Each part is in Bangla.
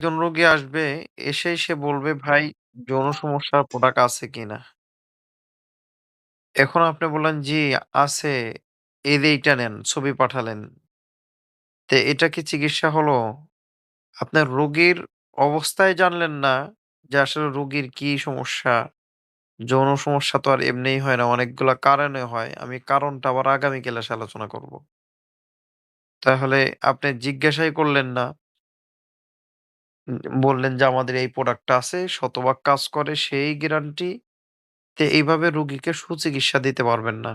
একজন রোগী আসবে, এসেই সে বলবে, "ভাই যৌন সমস্যার প্রোডাক্ট আছে কিনা?" এখন আপনি বললেন, "জি, আছে। এইটা নেন।" ছবি পাঠালেন। তো এটা কি চিকিৎসা হলো? আপনার রোগীর অবস্থাই জানলেন না যে আসলে রোগীর কি সমস্যা। যৌন সমস্যা তো আর এমনিই হয় না, অনেকগুলা কারণে হয়। আমি কারণটা আবার আগামী ক্লাসে আলোচনা করব। তাহলে আপনি জিজ্ঞাসাই করলেন না। বললেন যে, "আমাদের এই প্রোডাক্টটা আছে, শতভাগ কাজ করে, সেই গ্যারান্টি।" তো এইভাবে রোগীকে সুচিকিৎসা দিতে পারবেন না।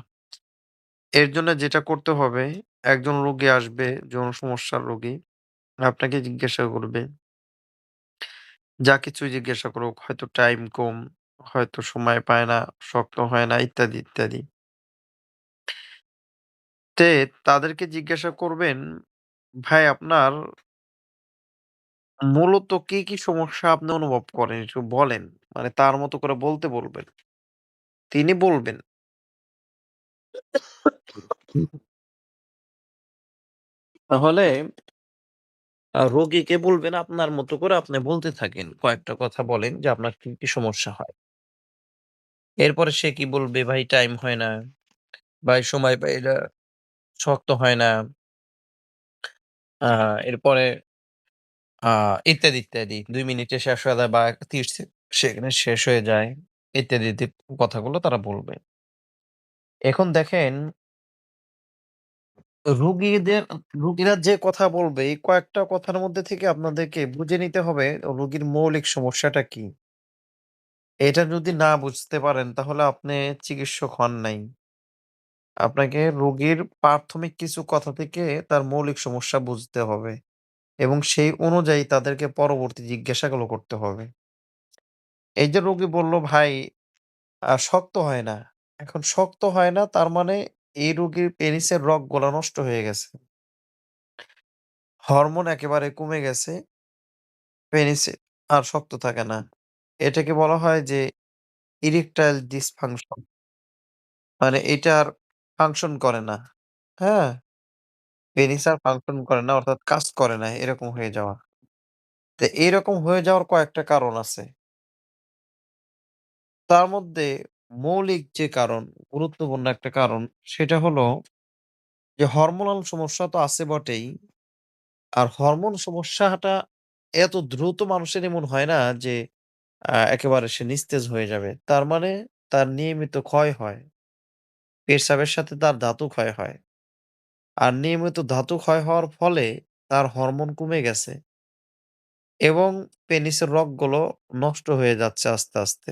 এর জন্য যেটা করতে হবে, একজন রোগী আসবে, যৌন সমস্যার রোগী, আপনাকে জিজ্ঞাসা করবে। যা কিছুই জিজ্ঞাসা করুক, হয়তো টাইম কম, হয়তো সময় পায় না, শক্ত হয় না, ইত্যাদি, ইত্যাদি। তে তাদেরকে জিজ্ঞাসা করবেন, "ভাই আপনার মূলত কি সমস্যা আপনি অনুভব করেন? একটু বলেন।" মানে তার মতো করে বলতে বলবেন। তিনি বলবেন। তাহলে রোগীকে বলবেন আপনার মতো করে আপনি বলতে থাকেন। কয়েকটা কথা বলেন যে আপনার কি সমস্যা হয়। এরপরে সে কি বলবে, "ভাই টাইম হয় না, ভাই সময় পাই না, শক্ত হয় না।" আ এরপরে আ ইত্যাদি, ইত্যাদি। ২ মিনিটে শেষ হয়ে যায় বা ৩০ সেকেন্ডে শেষ হয়ে যায়। ইত্যাদি, কথাগুলো তারা বলবে। এখন দেখেন রোগীদের রোগীরা যে কথা বলবে এই কয়েকটা কথার মধ্যে থেকে আপনাদেরকে বুঝে নিতে হবে রোগীর মৌলিক সমস্যাটা কি? এটা যদি না বুঝতে পারেন তাহলে আপনি চিকিৎসক হন নাই। আপনাকে রোগীর প্রাথমিক কিছু কথা থেকে তার মৌলিক সমস্যা বুঝতে হবে এবং সেই অনুযায়ী তাদেরকে পরবর্তী জিজ্ঞাসাগুলো করতে হবে। এই যে রোগী বলল, "ভাই শক্ত হয় না।" এখন শক্ত হয় না তার মানে এই রোগীর পেনিসের রগগুলা নষ্ট হয়ে গেছে। হরমোন একেবারে কমে গেছে। পেনিসে আর শক্ত থাকে না। এটাকে বলা হয় যে ইরেকটাইল ডিসফাংশন। মানে এটা আর ফাংশন করে না। হ্যাঁ? পেনিস আর ফাংশন করে না অর্থাৎ কাজ করে না এরকম হয়ে যাওয়া। তো এরকম হয়ে যাওয়ার কয়েকটা কারণ আছে। তার মধ্যে মৌলিক যে কারণ, গুরুত্বপূর্ণ একটা কারণ সেটা হলো যে হরমোনাল সমস্যা তো আছে বটেই। আর হরমোন সমস্যাটা এত দ্রুত মানুষের এমন হয় না যে একেবারে সে নিস্তেজ হয়ে যাবে। তার মানে তার নিয়মিত ক্ষয় হয়। পেচ্ছাবের সাথে তার ধাতু ক্ষয় হয়। আর নিয়মিত ধাতু ক্ষয় হওয়ার ফলে তার হরমোন কমে গেছে এবং পেনিসের রগগুলো নষ্ট হয়ে যাচ্ছে আস্তে, আস্তে।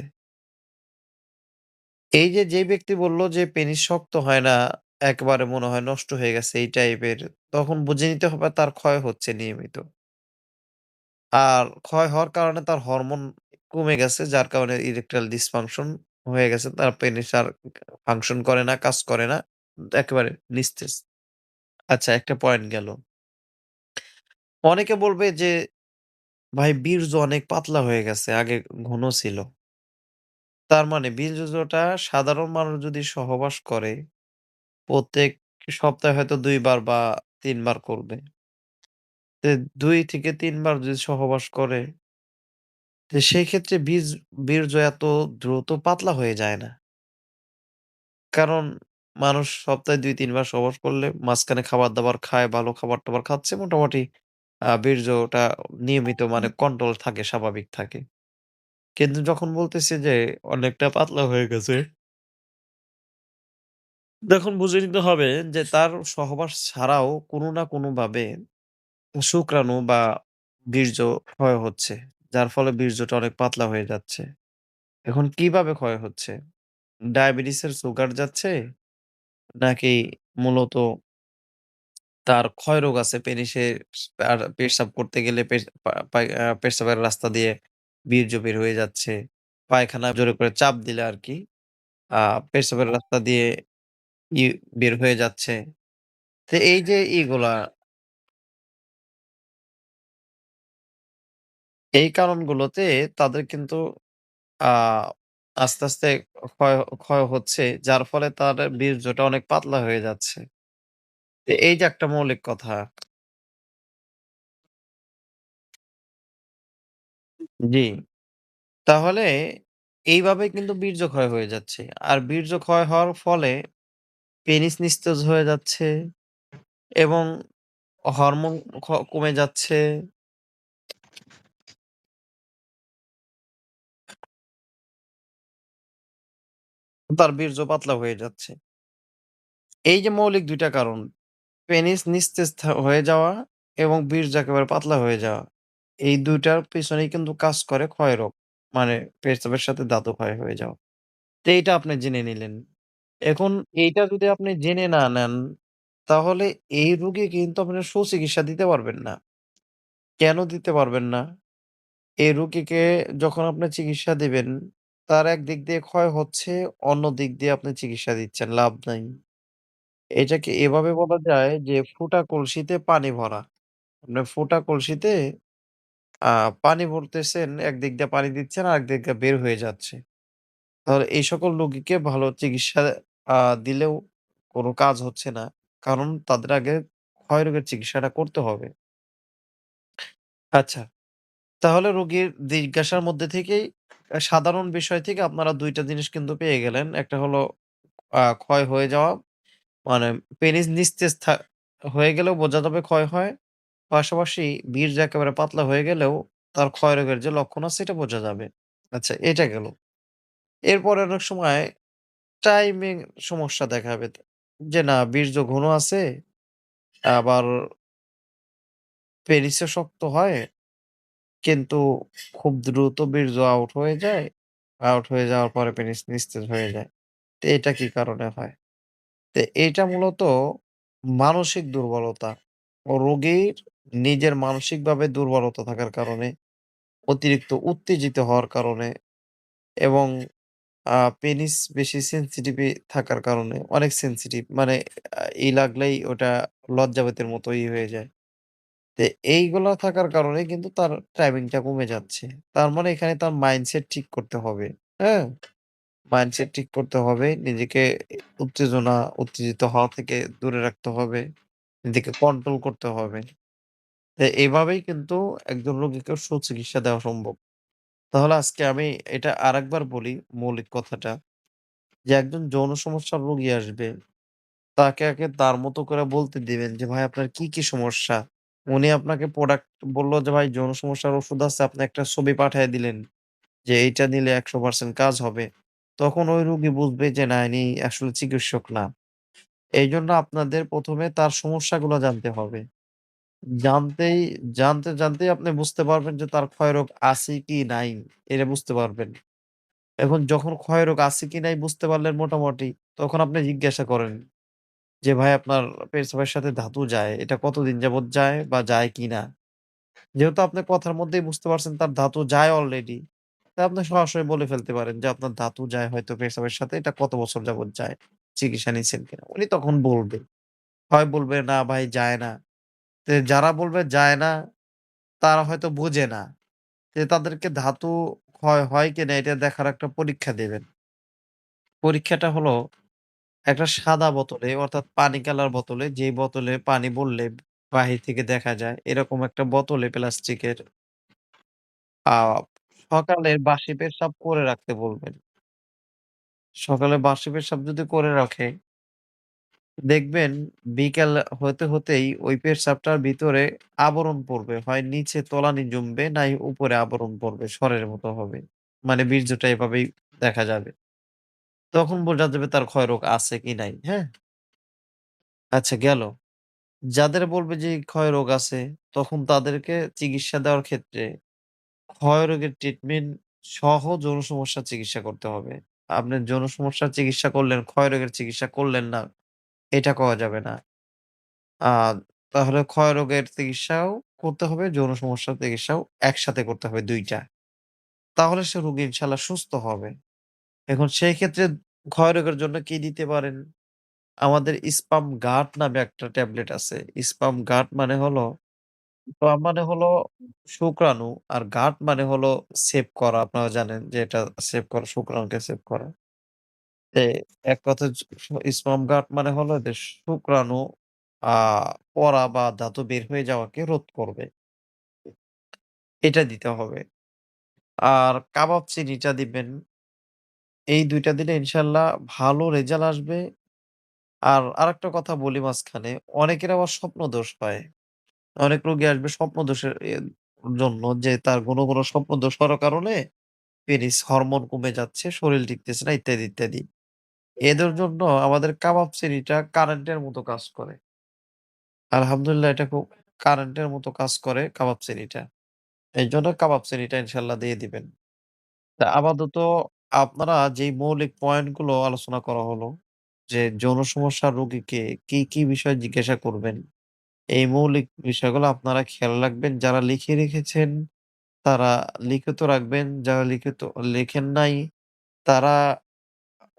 এই যে, যেই ব্যক্তি বলল যে, পেনিস শক্ত হয় না, একেবারে মনে হয় নষ্ট হয়ে গেছে এই টাইপের, তখন বুঝে নিতে হবে তার ক্ষয় হচ্ছে নিয়মিত। আর ক্ষয় হওয়ার কারণে তার হরমোন কমে গেছে যার কারণে ইরেকটাইল ডিসফাংশন হয়ে গেছে। তার পেনিস আর ফাংশন করে না, কাজ করে না। একেবারে নিস্তেজ। আচ্ছা একটা পয়েন্ট গেল। অনেকে বলবে যে, "ভাই বীর্য অনেক পাতলা হয়ে গেছে, আগে ঘন ছিল।" তার মানে বীর্যটা সাধারণ মানুষ যদি সহবাস করে, প্রত্যেক সপ্তাহে হয়তো ২ বার বা ৩ বার করবে। তে ২ থেকে ৩ বার যদি সহবাস করে, তো সেই ক্ষেত্রে বীর্য এত দ্রুত পাতলা হয়ে যায় না। কারণ মানুষ সপ্তাহে ২-৩ বার সহবাস করলে মাঝখানে খাবার-দাবার খায়, ভালো খাবার-টাবার খাচ্ছে মোটামুটি বীর্যটা নিয়মিত মানে কন্ট্রোল থাকে, স্বাভাবিক থাকে। কিন্তু যখন বলতেছে যে অনেকটা পাতলা হয়ে গেছে, তখন বুঝে নিতে হবে যে তার সহবাস ছাড়াও কোনো না কোনোভাবে শুক্রাণু বা বীর্য ক্ষয় হচ্ছে। যার ফলে বীর্যটা অনেক পাতলা হয়ে যাচ্ছে। এখন কিভাবে ক্ষয় হচ্ছে? ডায়াবেটিসের সুগার যাচ্ছে? নাকি মূলত তার ক্ষয়রোগ আছে পেনিসে আর পেচ্ছাব করতে গেলে পেচ পা পায় পেচ্ছাবের রাস্তা দিয়ে বীর্য বের হয়ে যাচ্ছে। পায়খানা জোরে করে চাপ দিলে আরকি আ পেচ্ছাবের রাস্তা দিয়ে ই বের হয়ে যাচ্ছে। তো এই যে ইগুলা, এই কারণগুলোতে তাদের কিন্তু আ আস্তে, আস্তে ক্ষয় ক্ষয় হচ্ছে। যার ফলে তার বীর্যটা অনেক পাতলা হয়ে যাচ্ছে। তো এই যে একটা মৌলিক কথা। জি। তাহলে এইভাবে কিন্তু বীর্যক্ষয় হয়ে যাচ্ছে। আর বীর্যক্ষয় হওয়ার ফলে পেনিস নিস্তেজ হয়ে যাচ্ছে এবং হরমোন কমে যাচ্ছে। তার বীর্য পাতলা হয়ে যাচ্ছে। এই যে মৌলিক ২ টা কারণ, পেনিস নিস্তেজ হয়ে যাওয়া এবং বীর্য একেবারে পাতলা হয়ে যাওয়া। এই ২ টার পেছনেই কিন্তু কাজ করে ক্ষয়রোগ। মানে পেচ্ছাবের সাথে দাঁত ক্ষয় হয়ে যাওয়া। তো এইটা আপনি জেনে নিলেন। এখন এইটা যদি আপনি জেনে না নেন, তাহলে এই রোগে কিন্তু আপনি সুচিকিৎসা দিতে পারবেন না। কেন দিতে পারবেন না? এই রোগীকে যখন আপনি চিকিৎসা দিবেন, তার একদিক দিয়ে ক্ষয় হচ্ছে, অন্য দিক দিয়ে আপনি চিকিৎসা দিচ্ছেন, লাভ নাই। এটাকে এভাবে বলা যায় যে ফুটা কলসিতে পানি ভরা। আপনার ফুটা কলসিতে আ পানি ভরতেছেন, একদিক দিয়ে পানি দিচ্ছেন, আরেকদিক দিয়ে বের হয়ে যাচ্ছে। তাহলে এই সকল রোগীকে ভালো চিকিৎসা আ দিলেও কোন কাজ হচ্ছে না। কারণ তাদের আগে ক্ষয় রোগের চিকিৎসাটা করতে হবে। আচ্ছা, তাহলে রোগীর জিজ্ঞাসার মধ্যে থেকেই সাধারণ বিষয় থেকে আপনারা ২ টা জিনিস কিন্তু পেয়ে গেলেন। একটা হলো ক্ষয় হয়ে যাওয়া, মানে পেনিস নিস্তেজ হয়ে গেলেও বোঝা যাবে ক্ষয় হয়। পাশাপাশি বীর্য একেবারে পাতলা হয়ে গেলেও তার ক্ষয় রোগের যে লক্ষণ আছে এটা বোঝা যাবে। আচ্ছা, এটা গেল। এরপরে অনেক সময় টাইমিং সমস্যা দেখাবে। যে না, বীর্য ঘন আছে, আবার পেনিসও শক্ত হয়, কিন্তু খুব দ্রুত বীর্য আউট হয়ে যায়। আউট হয়ে যাওয়ার পরে পেনিস নিস্তেজ হয়ে যায়। তো এটা কি কারণে হয়? তো এইটা মূলত মানসিক দুর্বলতা। রোগীর নিজের মানসিকভাবে দুর্বলতা থাকার কারণে, অতিরিক্ত উত্তেজিত হওয়ার কারণে এবং পেনিস বেশি সেনসিটিভ থাকার কারণে, অনেক সেনসিটিভ মানে লাগলেই ওটা লজ্জাবোতের মতোই হয়ে যায়। তো এইগুলা থাকার কারণে কিন্তু তার টাইমিংটা কমে যাচ্ছে। তার মানে এখানে তার মাইন্ডসেট ঠিক করতে হবে। হ্যাঁ? মাইন্ডসেট ঠিক করতে হবে। নিজেকে উত্তেজিত হওয়া থেকে দূরে রাখতে হবে। নিজেকে কন্ট্রোল করতে হবে। এভাবেই কিন্তু একজন রোগীকে সুচিকিৎসা দেওয়া সম্ভব। তাহলে আজকে আমি এটা আরেকবার বলি মৌলিক কথাটা, যে একজন যৌন সমস্যার রোগী আসবে, তাকে আগে তার মতো করে বলতে দিবেন যে, "ভাই আপনার কি সমস্যা?" উনি আপনাকে প্রোডাক্ট বলল যে, "ভাই যৌন সমস্যার ওষুধ আছে।" আপনি একটা ছবি পাঠায় দিলেন যে, "এইটা নিলে ১০০% কাজ হবে।" তখন ওই রোগী বুঝবে যে না, ইনি আসলে চিকিৎসক না। এইজন্য আপনাদের ১ম এ তার সমস্যাগুলো জানতে হবে। জানতেই জানতেই আপনি বুঝতে পারবেন যে তার ক্ষয়রোগ আছে কি নাই, এটা বুঝতে পারবেন। এখন যখন ক্ষয়রোগ আছে কি নাই বুঝতে পারলেন মোটামুটি, তখন আপনি জিজ্ঞাসা করেন যে, "ভাই আপনার পেচ্ছাবের সাথে ধাতু যায়, এটা কতদিন যাবৎ যায় বা যায় কিনা?" যেহেতু আপনি কথার মধ্যেই বুঝতে পারছেন তার ধাতু যায় অলরেডি, তাই আপনি সরাসরি বলে ফেলতে পারেন যে, "আপনার ধাতু যায় হয়তো পেচ্ছাবের সাথে, এটা কত বছর যাবৎ যায়? চিকিৎসা নিচ্ছেন কিনা?" উনি তখন বলবে। হয় বলবে, "না ভাই যায় না।" যারা বলবে যায় না, তারা হয়তো বোঝে না। তাদেরকে ধাতু ক্ষয় হয় কিনা এটা দেখার একটা পরীক্ষা দেবেন। পরীক্ষাটা হলো একটা সাদা বোতলে, অর্থাৎ পানি কালার বোতলে, যেই বোতলে পানি ভরলে বাহির থেকে দেখা যায়, এরকম একটা বোতলে প্লাস্টিকের আ সকালে বাসি পেশাব করে রাখতে বলবেন। সকালে বাসি পেশাব যদি করে রাখে, দেখবেন বিকেল হতেই ওই পেশাবটার ভিতরে আবরণ পড়বে। হয় নিচে তলানি জমবে, নাই উপরে আবরণ পড়বে, সরের মতো হবে। মানে বীর্যটা এভাবেই দেখা যাবে। তখন বোঝা যাবে তার ক্ষয়রোগ আছে কি নাই, হ্যাঁ? আচ্ছা গেল। যাদের বলবে যে ক্ষয়রোগ আছে, তখন তাদেরকে চিকিৎসা দেওয়ার ক্ষেত্রে ক্ষয়রোগের ট্রিটমেন্ট সহ যৌন সমস্যার চিকিৎসা করতে হবে। আপনি যৌন সমস্যার চিকিৎসা করলেন, ক্ষয়রোগের চিকিৎসা করলেন না, এটা করা যাবে না। আ তাহলে ক্ষয়রোগের চিকিৎসাও করতে হবে, যৌন সমস্যার চিকিৎসাও একসাথে করতে হবে ২ টা। তাহলে সে রোগী ইনশাআল্লাহ সুস্থ হবে। এখন সেই ক্ষেত্রে ক্ষয়রোগের জন্য কি দিতে পারেন? আমাদের স্পাম গার্ড নামে একটা ট্যাবলেট আছে। স্পাম গার্ড মানে হলো, স্পাম মানে হলো শুক্রাণু, আর গার্ড মানে হলো সেভ করা। আপনারা জানেন যে এটা সেভ করা, শুক্রাণুকে সেভ করা। তে এক কথায় স্পাম গার্ড মানে হলো যে শুক্রাণু আ পড়া বা ধাতু বের হয়ে যাওয়াকে রোধ করবে। এটা দিতে হবে। আর কাবাব চিনিটা দিবেন। এই ২ টা দিলে ইনশাআল্লাহ ভালো রেজাল্ট আসবে। আর আরেকটা কথা বলি মাঝখানে, অনেকের আবার স্বপ্নদোষ হয়। অনেক রোগী আসবে স্বপ্নদোষের জন্য যে তার ঘন স্বপ্নদোষ হওয়ার কারণে পেনিস হরমোন কমে যাচ্ছে, শরীর টিকতেছে না ইত্যাদি, ইত্যাদি। এদের জন্য আমাদের কাবাব চিনিটা কারেন্টের মতো কাজ করে। আলহামদুলিল্লাহ এটা খুব কারেন্টের মতো কাজ করে কাবাব চিনিটা। এইজন্য কাবাব চিনিটা ইনশাআল্লাহ দিয়ে দিবেন। তা আপাতত আপনারা যেই মৌলিক পয়েন্ট গুলো আলোচনা করা হলো যে যৌন সমস্যার রোগীকে কি বিষয় জিজ্ঞাসা করবেন, এই মৌলিক বিষয়গুলো আপনারা খেয়াল রাখবেন। যারা লিখে রেখেছেন তারা লিখিত রাখবেন। যারা লিখিত লেখেন নাই তারা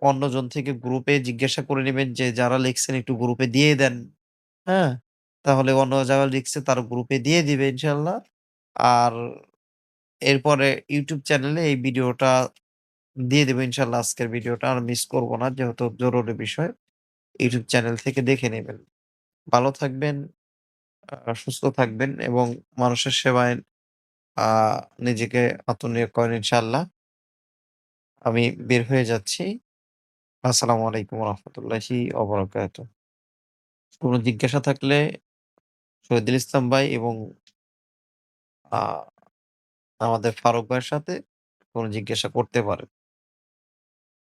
অন্যজন থেকে গ্রুপে জিজ্ঞাসা করে নিবেন যে যারা লিখছেন একটু গ্রুপে দিয়ে দেন। হ্যাঁ? তাহলে অন্য যারা লিখছে তারা গ্রুপে দিয়ে দিবে ইনশাআল্লাহ। আর এরপরে YouTube চ্যানেলে এই ভিডিওটা দিয়ে দেব ইনশাআল্লাহ আজকের ভিডিওটা আর মিস করব না যেহেতু জরুরি বিষয়। YouTube চ্যানেল থেকে দেখে নেবেন। ভালো থাকবেন, সুস্থ থাকবেন এবং মানুষের সেবায় আ নিজেকে আত্মনিয়োগ করেন ইনশাআল্লাহ। আমি বের হয়ে যাচ্ছি। আসসালামু আলাইকুম ওয়া রাহমাতুল্লাহি ওয়া বারাকাতুহু। কোন জিজ্ঞাসা থাকলে শহীদুল ইসলাম ভাই এবং আ আমাদের ফারুক ভাইয়ের সাথে কোন জিজ্ঞাসা করতে পারেন।